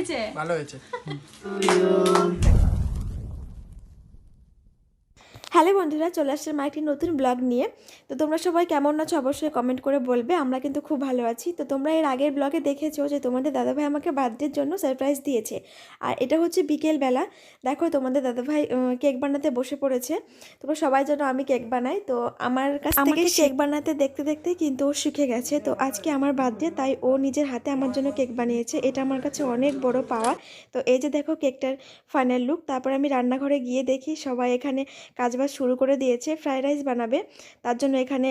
হয়েছে? ভালো হয়েছে। হ্যালো বন্ধুরা, চলে আসলাম একটি নতুন ব্লগ নিয়ে। তো তোমরা সবাই কেমন আছো অবশ্যই কমেন্ট করে বলবে। আমরা কিন্তু খুব ভালো আছি। তো তোমরা এর আগের ব্লগে দেখেছো যে তোমাদের দাদাভাই আমাকে বার্থডের জন্য সারপ্রাইজ দিয়েছে। আর এটা হচ্ছে বিকেলবেলা। দেখো তোমাদের দাদাভাই কেক বানাতে বসে পড়েছে। তোমরা সবাই যেন আমি কেক বানাই। তো আমার কাছ থেকে কেক বানাতে দেখতে দেখতে কিন্তু ও শিখে গেছে। তো আজকে আমার বার্থডে, তাই ও নিজের হাতে আমার জন্য কেক বানিয়েছে। এটা আমার কাছে অনেক বড় পাওয়া। তো এই যে দেখো কেকটার ফাইনাল লুক। তারপর আমি রান্নাঘরে গিয়ে দেখি সবাই এখানে কাজবাজ শুরু করে দিয়েছে। ফ্রাইড রাইস বানাবে, তার জন্য এখানে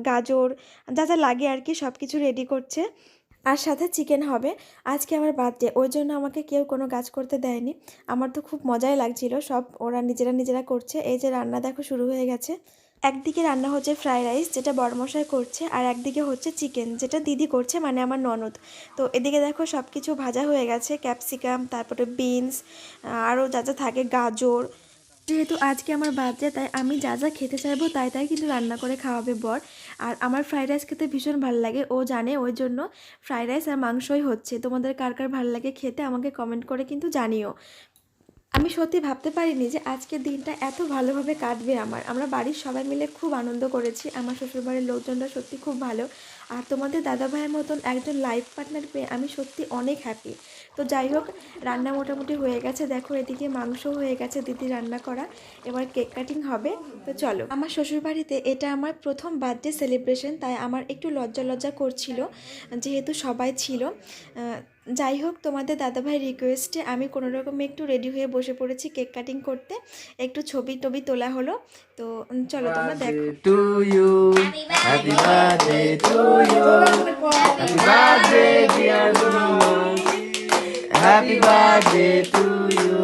গাজর যা যা লাগে আর কি সব কিছু রেডি করছে। আর সাথে চিকেন হবে। আজকে আমার বার্থডে, ওই জন্য আমাকে কেউ কোনো কাজ করতে দেয়নি। আমার তো খুব মজাই লাগছিল, সব ওরা নিজেরা করছে। এই যে রান্না দেখো শুরু হয়ে গেছে। একদিকে রান্না হচ্ছে ফ্রাইড রাইস, যেটা বড়মশাই করছে, আর একদিকে হচ্ছে চিকেন, যেটা দিদি করছে, মানে আমার ননদ। তো এদিকে দেখো সব কিছু ভাজা হয়ে গেছে, ক্যাপসিকাম, তারপরে বিনস, আরও যা যা থাকে, গাজর। যেহেতু আজকে আমার বার্থডে, তাই আমি যা যা খেতে চাইবো তাই কিন্তু রান্না করে খাওয়াবে বর। আর আমার ফ্রাইড রাইস খেতে ভীষণ ভালো লাগে, ও জানে, ওই জন্য ফ্রাইড রাইস আর মাংসই হচ্ছে। তোমাদের কার কার ভালো লাগে খেতে আমাকে কমেন্ট করে কিন্তু জানিও। আমি সত্যি ভাবতে পারিনি যে আজকের দিনটা এত ভালোভাবে কাটবে আমরা বাড়ির সবাই মিলে খুব আনন্দ করেছি। আমার শ্বশুরবাড়ির লোকজনরা সত্যি খুব ভালো। আর তোমাদের দাদাভাইয়ের মতন একজন লাইফ পার্টনার পেয়ে আমি সত্যি অনেক হ্যাপি। তো যাই হোক, রান্না মোটামুটি হয়ে গেছে। দেখো এদিকে মাংস হয়ে গেছে দিদি রান্না করা, এবার কেক কাটিং হবে। তো চলো, আমার শ্বশুরবাড়িতে এটা আমার প্রথম বার্থডে সেলিব্রেশন, তাই আমার একটু লজ্জা করছিল, যেহেতু সবাই ছিল। যাই হোক, তোমাদের দাদাভাই রিকোয়েস্টে আমি কোনো রকমে একটু রেডি হয়ে বসে পড়েছি কেক কাটিং করতে। একটু ছবি টবি তোলা হলো। তো চলো তোমরা দেখো। To you, happy birthday to you, happy birthday dear Suma, happy birthday to you.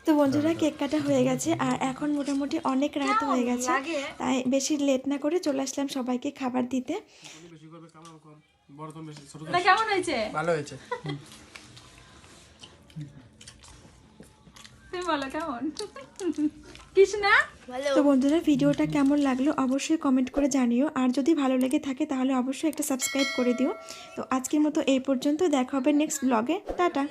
তো বন্ধুরা, কেক কাটা হয়ে গেছে আর এখন মোটামুটি অনেক রাত হয়ে গেছে, তাই বেশি লেট না করে চলে আসলাম সবাইকে খাবার দিতে। কেমন হয়েছে? ভালো হয়েছে। তুমি বলো কেমন? কৃষ্ণা, তো বন্ধুরা, ভিডিওটা কেমন লাগলো অবশ্যই কমেন্ট করে জানিও। আর যদি ভালো লেগে থাকে তাহলে অবশ্যই একটা সাবস্ক্রাইব করে দিও। তো আজকের মতো এই পর্যন্ত, দেখা হবে নেক্সট ব্লগে। টাটা।